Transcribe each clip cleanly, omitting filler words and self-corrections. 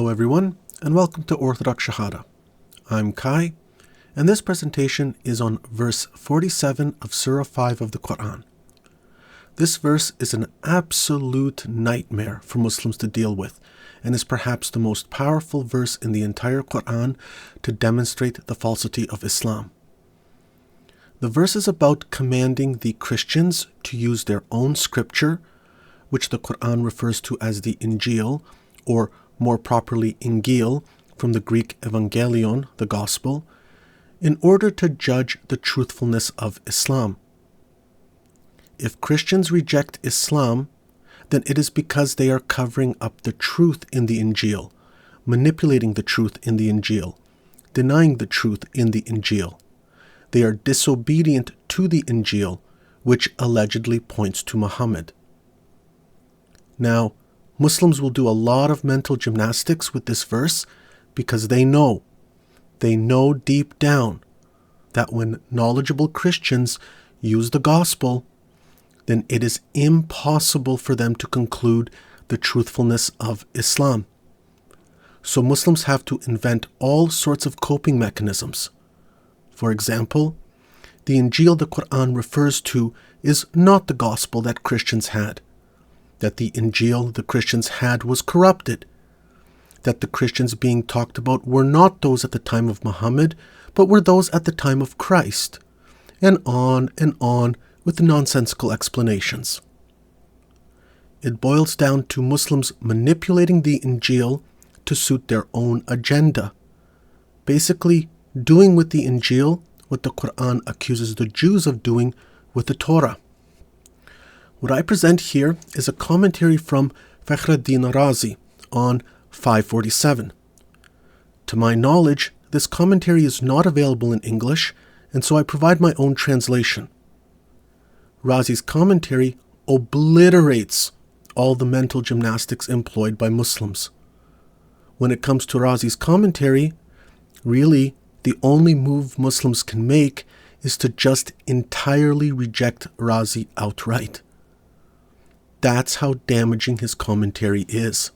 Hello everyone, and welcome to Orthodox Shahada. I'm Kai, and this presentation is on verse 47 of Surah 5 of the Quran. This verse is an absolute nightmare for Muslims to deal with, and is perhaps the most powerful verse in the entire Quran to demonstrate the falsity of Islam. The verse is about commanding the Christians to use their own scripture, which the Quran refers to as the Injeel, or more properly Injeel, from the Greek evangelion, the gospel, in order to judge the truthfulness of Islam. If Christians reject Islam, then it is because they are covering up the truth in the Injeel, manipulating the truth in the Injeel, denying the truth in the Injeel. They are disobedient to the Injeel, which allegedly points to Muhammad. Now, Muslims will do a lot of mental gymnastics with this verse because they know deep down that when knowledgeable Christians use the gospel, then it is impossible for them to conclude the truthfulness of Islam. So Muslims have to invent all sorts of coping mechanisms. For example, the Injeel the Quran refers to is not the gospel that Christians had. That the Injeel the Christians had was corrupted, that the Christians being talked about were not those at the time of Muhammad, but were those at the time of Christ, and on with nonsensical explanations. It boils down to Muslims manipulating the Injeel to suit their own agenda, basically doing with the Injeel what the Quran accuses the Jews of doing with the Torah. What I present here is a commentary from Razi on 547. To my knowledge, this commentary is not available in English, and so I provide my own translation. Razi's commentary obliterates all the mental gymnastics employed by Muslims. When it comes to Razi's commentary, really the only move Muslims can make is to just entirely reject Razi outright. That's how damaging his commentary is.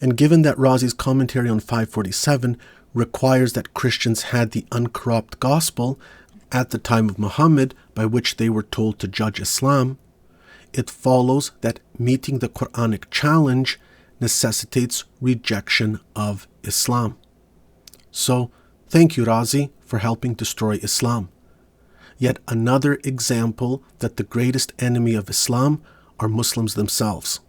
And given that Razi's commentary on 547 requires that Christians had the uncorrupt gospel at the time of Muhammad by which they were told to judge Islam, it follows that meeting the Quranic challenge necessitates rejection of Islam. So, thank you, Razi, for helping destroy Islam. Yet another example that the greatest enemy of Islam are Muslims themselves.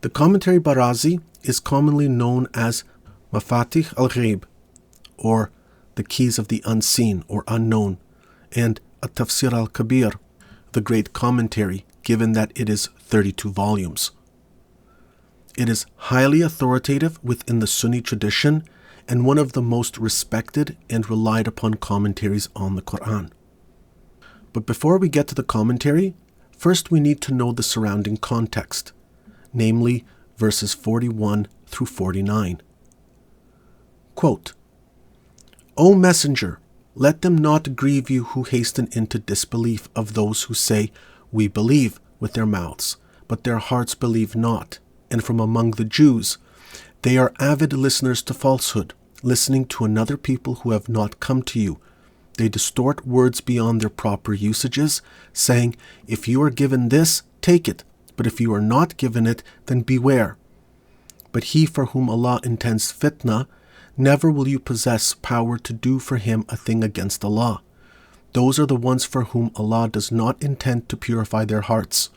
The commentary by Razi is commonly known as Mafatih al-Ghaib, or the keys of the unseen or unknown, and At-Tafsir al-Kabir, the great commentary, given that it is 32 volumes. It is highly authoritative within the Sunni tradition and one of the most respected and relied upon commentaries on the Quran. But before we get to the commentary, first we need to know the surrounding context, namely verses 41 through 49. Quote, O Messenger, let them not grieve you who hasten into disbelief of those who say, We believe, with their mouths, but their hearts believe not, and from among the Jews, they are avid listeners to falsehood, listening to another people who have not come to you. They distort words beyond their proper usages, saying, If you are given this, take it, but if you are not given it, then beware. But he for whom Allah intends fitna, never will you possess power to do for him a thing against Allah. Those are the ones for whom Allah does not intend to purify their hearts.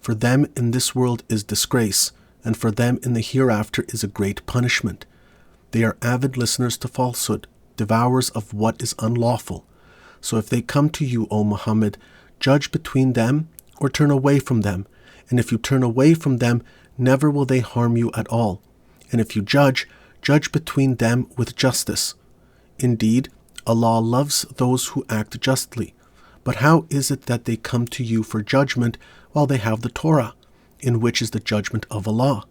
For them in this world is disgrace, and for them in the hereafter is a great punishment. They are avid listeners to falsehood, devourers of what is unlawful. So if they come to you, O Muhammad, judge between them or turn away from them. And if you turn away from them, never will they harm you at all. And if you judge between them with justice. Indeed, Allah loves those who act justly. But how is it that they come to you for judgment while they have the Torah, in which is the judgment of Allah?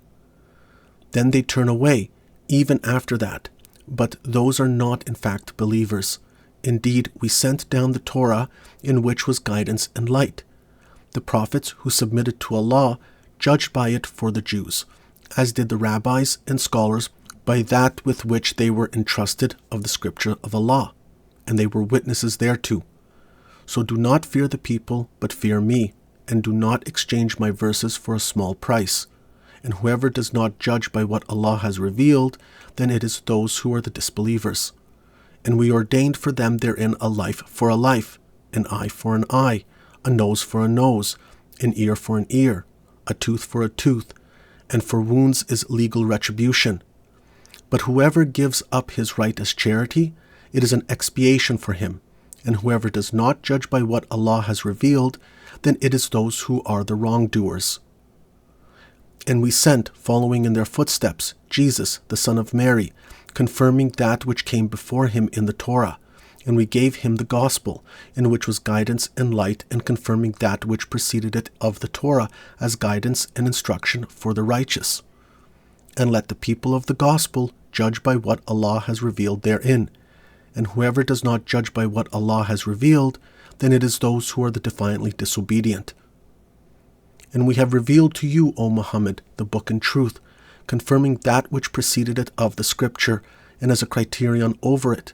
Then they turn away, even after that. But those are not in fact believers. Indeed, we sent down the Torah, in which was guidance and light. The prophets who submitted to Allah judged by it for the Jews. as did the rabbis and scholars, by that with which they were entrusted of the scripture of Allah, and they were witnesses thereto. So do not fear the people, but fear me, and do not exchange my verses for a small price. And whoever does not judge by what Allah has revealed, then it is those who are the disbelievers. And we ordained for them therein a life for a life, an eye for an eye, a nose for a nose, an ear for an ear, a tooth for a tooth, and for wounds is legal retribution. But whoever gives up his right as charity, it is an expiation for him. And whoever does not judge by what Allah has revealed, then it is those who are the wrongdoers. And we sent, following in their footsteps, Jesus, the son of Mary, confirming that which came before him in the Torah. And we gave him the gospel, in which was guidance and light, and confirming that which preceded it of the Torah as guidance and instruction for the righteous. And let the people of the gospel judge by what Allah has revealed therein. And whoever does not judge by what Allah has revealed, then it is those who are the defiantly disobedient. And we have revealed to you, O Muhammad, the book and truth, confirming that which preceded it of the scripture, and as a criterion over it.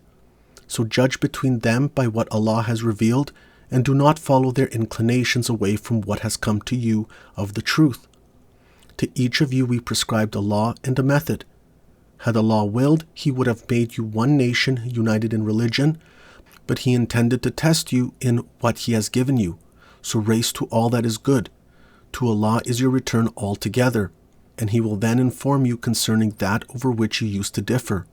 So judge between them by what Allah has revealed, and do not follow their inclinations away from what has come to you of the truth. To each of you we prescribed a law and a method. Had Allah willed, He would have made you one nation united in religion, but He intended to test you in what He has given you. So race to all that is good. To Allah is your return altogether, and He will then inform you concerning that over which you used to differ.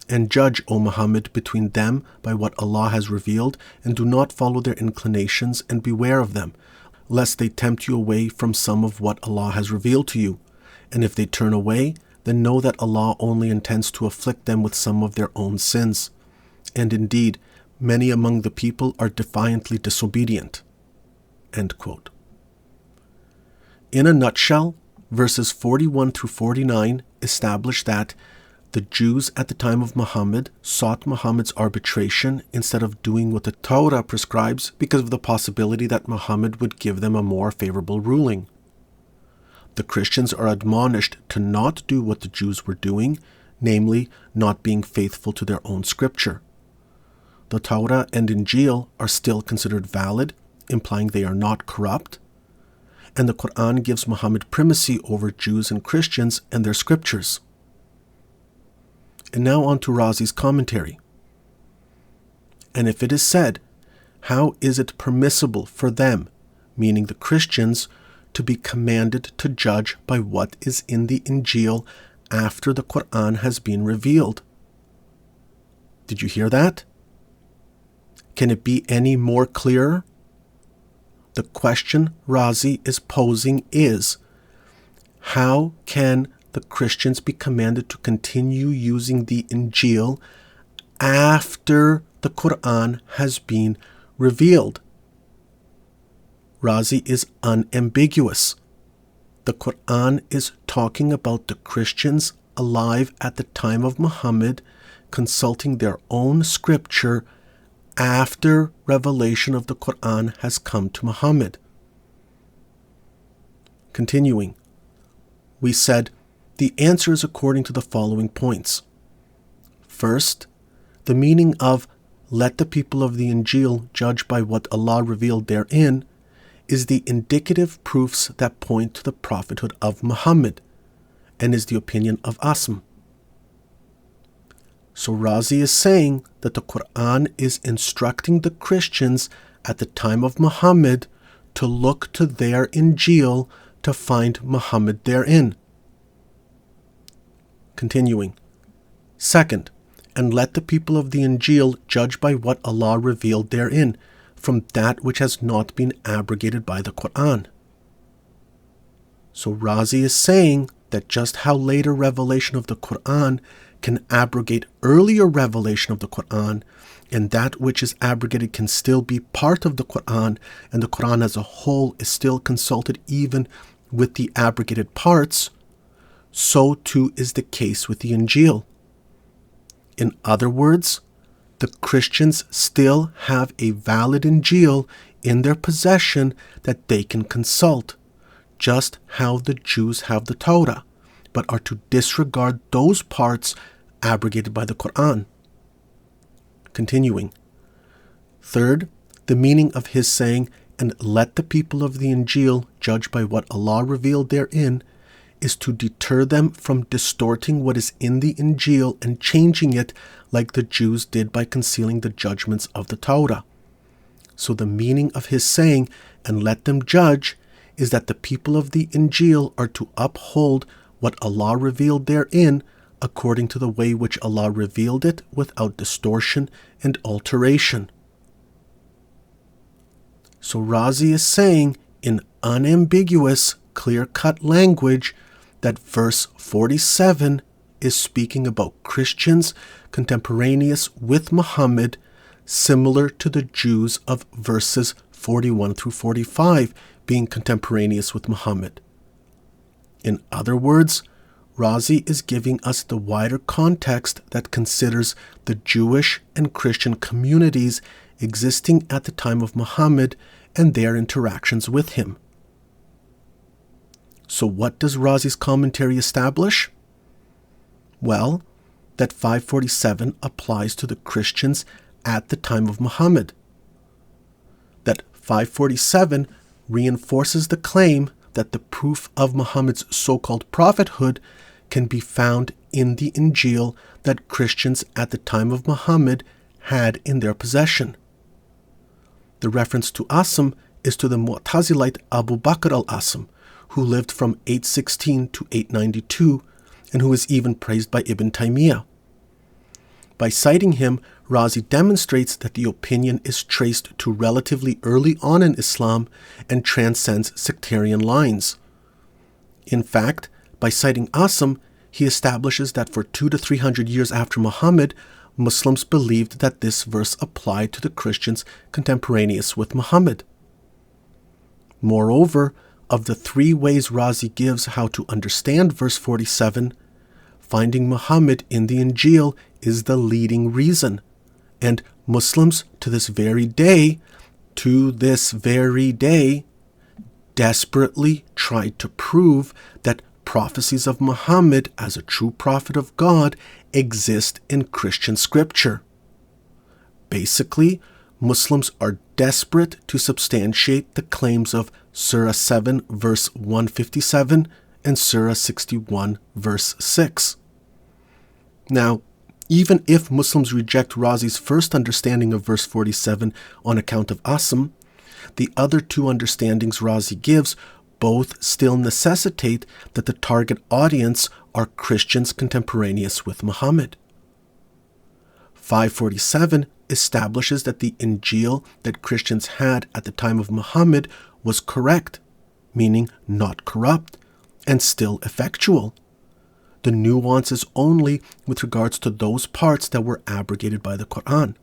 And judge, O Muhammad, between them by what Allah has revealed, and do not follow their inclinations, and beware of them, lest they tempt you away from some of what Allah has revealed to you. And if they turn away, then know that Allah only intends to afflict them with some of their own sins. And indeed, many among the people are defiantly disobedient. End quote. In a nutshell, verses 41 through 49 establish that the Jews at the time of Muhammad sought Muhammad's arbitration instead of doing what the Torah prescribes because of the possibility that Muhammad would give them a more favorable ruling. The Christians are admonished to not do what the Jews were doing, namely, not being faithful to their own scripture. The Torah and Injeel are still considered valid, implying they are not corrupt, and the Quran gives Muhammad primacy over Jews and Christians and their scriptures. And now on to Razi's commentary. And if it is said, how is it permissible for them, meaning the Christians, to be commanded to judge by what is in the Injeel after the Quran has been revealed? Did you hear that? Can it be any more clear? The question Razi is posing is, how can the Christians be commanded to continue using the Injeel after the Quran has been revealed? Razi is unambiguous. The Quran is talking about the Christians alive at the time of Muhammad consulting their own scripture after revelation of the Quran has come to Muhammad. Continuing, we said, the answer is according to the following points. First, the meaning of let the people of the Injeel judge by what Allah revealed therein is the indicative proofs that point to the prophethood of Muhammad, and is the opinion of Asm. So Razi is saying that the Quran is instructing the Christians at the time of Muhammad to look to their Injeel to find Muhammad therein. Continuing. Second, and let the people of the Injeel judge by what Allah revealed therein, from that which has not been abrogated by the Quran. So Razi is saying that just how later revelation of the Quran can abrogate earlier revelation of the Quran, and that which is abrogated can still be part of the Quran, and the Quran as a whole is still consulted even with the abrogated parts, so too is the case with the Injeel. In other words, the Christians still have a valid Injeel in their possession that they can consult, just how the Jews have the Torah, but are to disregard those parts abrogated by the Quran. Continuing. Third, the meaning of his saying, "And let the people of the Injeel judge by what Allah revealed therein," is to deter them from distorting what is in the Injeel and changing it like the Jews did by concealing the judgments of the Torah. So the meaning of his saying, "And let them judge," is that the people of the Injeel are to uphold what Allah revealed therein according to the way which Allah revealed it without distortion and alteration. So Razi is saying in unambiguous, clear-cut language that verse 47 is speaking about Christians contemporaneous with Muhammad, similar to the Jews of verses 41 through 45 being contemporaneous with Muhammad. In other words, Razi is giving us the wider context that considers the Jewish and Christian communities existing at the time of Muhammad and their interactions with him. So what does Razi's commentary establish? Well, that 547 applies to the Christians at the time of Muhammad. That 547 reinforces the claim that the proof of Muhammad's so-called prophethood can be found in the Injeel that Christians at the time of Muhammad had in their possession. The reference to Asim is to the Mu'tazilite Abu Bakr al-Asim, who lived from 816 to 892 and who is even praised by Ibn Taymiyyah. By citing him, Razi demonstrates that the opinion is traced to relatively early on in Islam and transcends sectarian lines. In fact, by citing Asim, he establishes that for 200 to 300 years after Muhammad, Muslims believed that this verse applied to the Christians contemporaneous with Muhammad. Moreover, of the three ways Razi gives how to understand verse 47, finding Muhammad in the Injeel is the leading reason, and Muslims to this very day, desperately tried to prove that prophecies of Muhammad as a true prophet of God exist in Christian scripture. Basically, Muslims are desperate to substantiate the claims of Surah 7 verse 157 and Surah 61 verse 6. Now, even if Muslims reject Razi's first understanding of verse 47 on account of Asim, the other two understandings Razi gives both still necessitate that the target audience are Christians contemporaneous with Muhammad. 547 establishes that the Injeel that Christians had at the time of Muhammad was correct, meaning not corrupt, and still effectual. The nuance is only with regards to those parts that were abrogated by the Quran.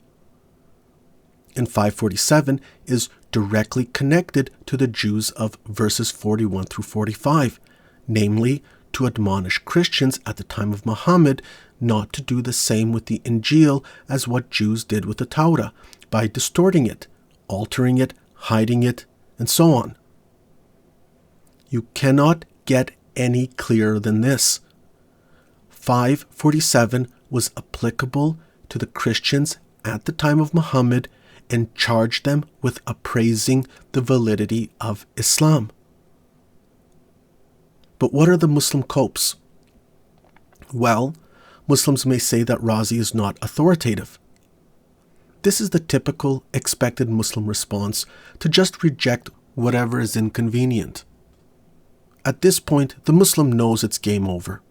And 547 is directly connected to the Jews of verses 41 through 45, namely to admonish Christians at the time of Muhammad not to do the same with the Injeel as what Jews did with the Torah, by distorting it, altering it, hiding it, and so on. You cannot get any clearer than this. 547 was applicable to the Christians at the time of Muhammad and charged them with appraising the validity of Islam. But what are the Muslim copes? Well, Muslims may say that Razi is not authoritative. This is the typical expected Muslim response to just reject whatever is inconvenient. At this point, the Muslim knows it's game over.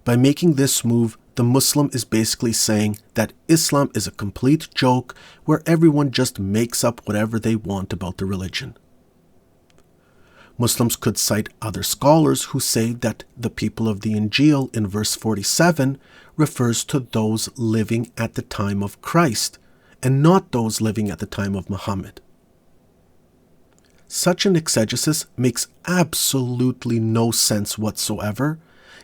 By making this move, the Muslim is basically saying that Islam is a complete joke where everyone just makes up whatever they want about the religion. Muslims could cite other scholars who say that the people of the Injeel in verse 47 refers to those living at the time of Christ, and not those living at the time of Muhammad. Such an exegesis makes absolutely no sense whatsoever,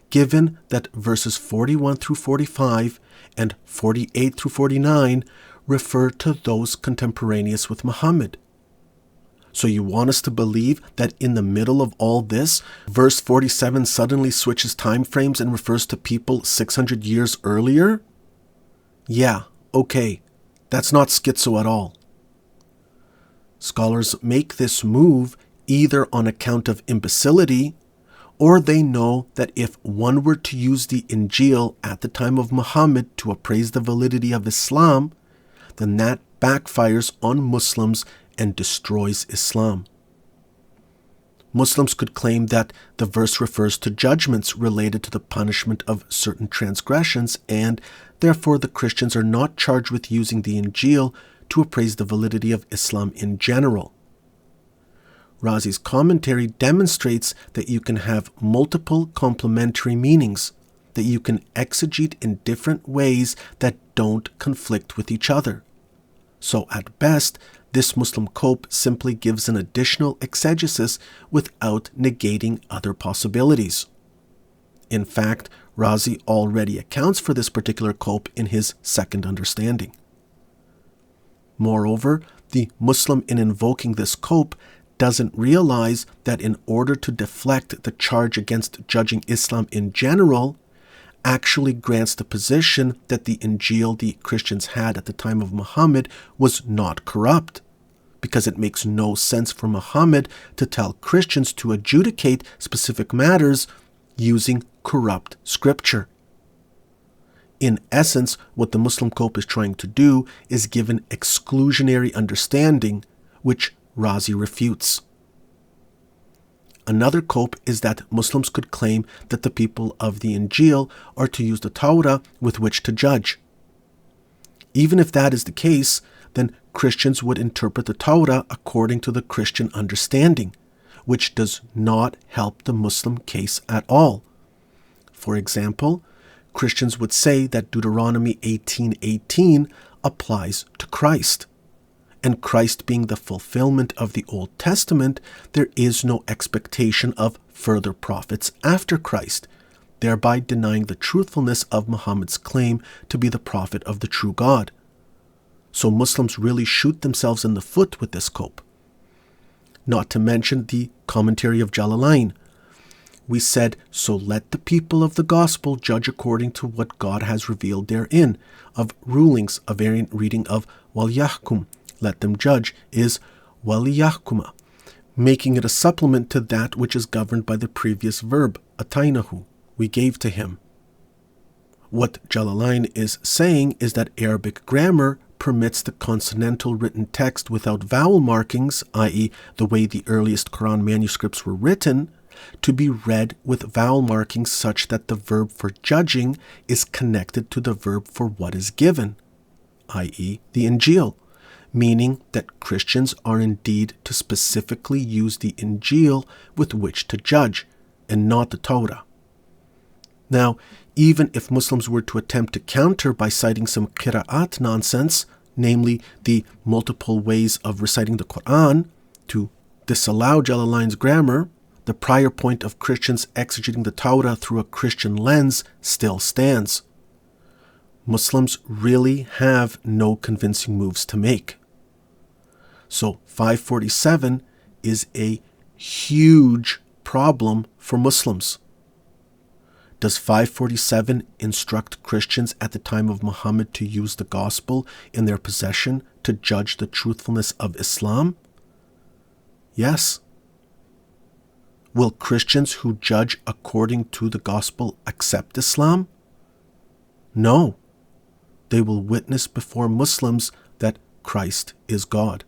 given that verses 41 through 45 and 48 through 49 refer to those contemporaneous with Muhammad. So you want us to believe that in the middle of all this, verse 47 suddenly switches time frames and refers to people 600 years earlier? Yeah, okay. That's not schizo at all. Scholars make this move either on account of imbecility, or they know that if one were to use the Injeel at the time of Muhammad to appraise the validity of Islam, then that backfires on Muslims and destroys Islam. Muslims could claim that the verse refers to judgments related to the punishment of certain transgressions, and therefore the Christians are not charged with using the Injeel to appraise the validity of Islam in general. Razi's commentary demonstrates that you can have multiple complementary meanings, that you can exegete in different ways that don't conflict with each other. So at best, this Muslim cope simply gives an additional exegesis without negating other possibilities. In fact, Razi already accounts for this particular cope in his second understanding. Moreover, the Muslim in invoking this cope doesn't realize that in order to deflect the charge against judging Islam in general, actually grants the position that the Injeel the Christians had at the time of Muhammad was not corrupt, because it makes no sense for Muhammad to tell Christians to adjudicate specific matters using corrupt scripture. In essence, what the Muslim cope is trying to do is give an exclusionary understanding, which Razi refutes. Another cope is that Muslims could claim that the people of the Injeel are to use the Torah with which to judge. Even if that is the case, then Christians would interpret the Torah according to the Christian understanding, which does not help the Muslim case at all. For example, Christians would say that Deuteronomy 18:18 applies to Christ. And Christ being the fulfillment of the Old Testament, there is no expectation of further prophets after Christ, thereby denying the truthfulness of Muhammad's claim to be the prophet of the true God. So Muslims really shoot themselves in the foot with this cope. Not to mention the commentary of Jalalain. We said, so let the people of the gospel judge according to what God has revealed therein. Of rulings, a variant reading of wal yahkum, let them judge, is wal yahkuma, making it a supplement to that which is governed by the previous verb, atainahu, we gave to him. What Jalalain is saying is that Arabic grammar permits the consonantal written text without vowel markings, i.e. the way the earliest Quran manuscripts were written, to be read with vowel markings such that the verb for judging is connected to the verb for what is given, i.e. the Injeel, meaning that Christians are indeed to specifically use the Injeel with which to judge, and not the Torah. Now, even if Muslims were to attempt to counter by citing some qira'at nonsense, namely the multiple ways of reciting the Quran, to disallow Jalalain's grammar, the prior point of Christians exegeting the Torah through a Christian lens still stands. Muslims really have no convincing moves to make. So 547 is a huge problem for Muslims. Does 547 instruct Christians at the time of Muhammad to use the gospel in their possession to judge the truthfulness of Islam? Yes. Will Christians who judge according to the gospel accept Islam? No. They will witness before Muslims that Christ is God.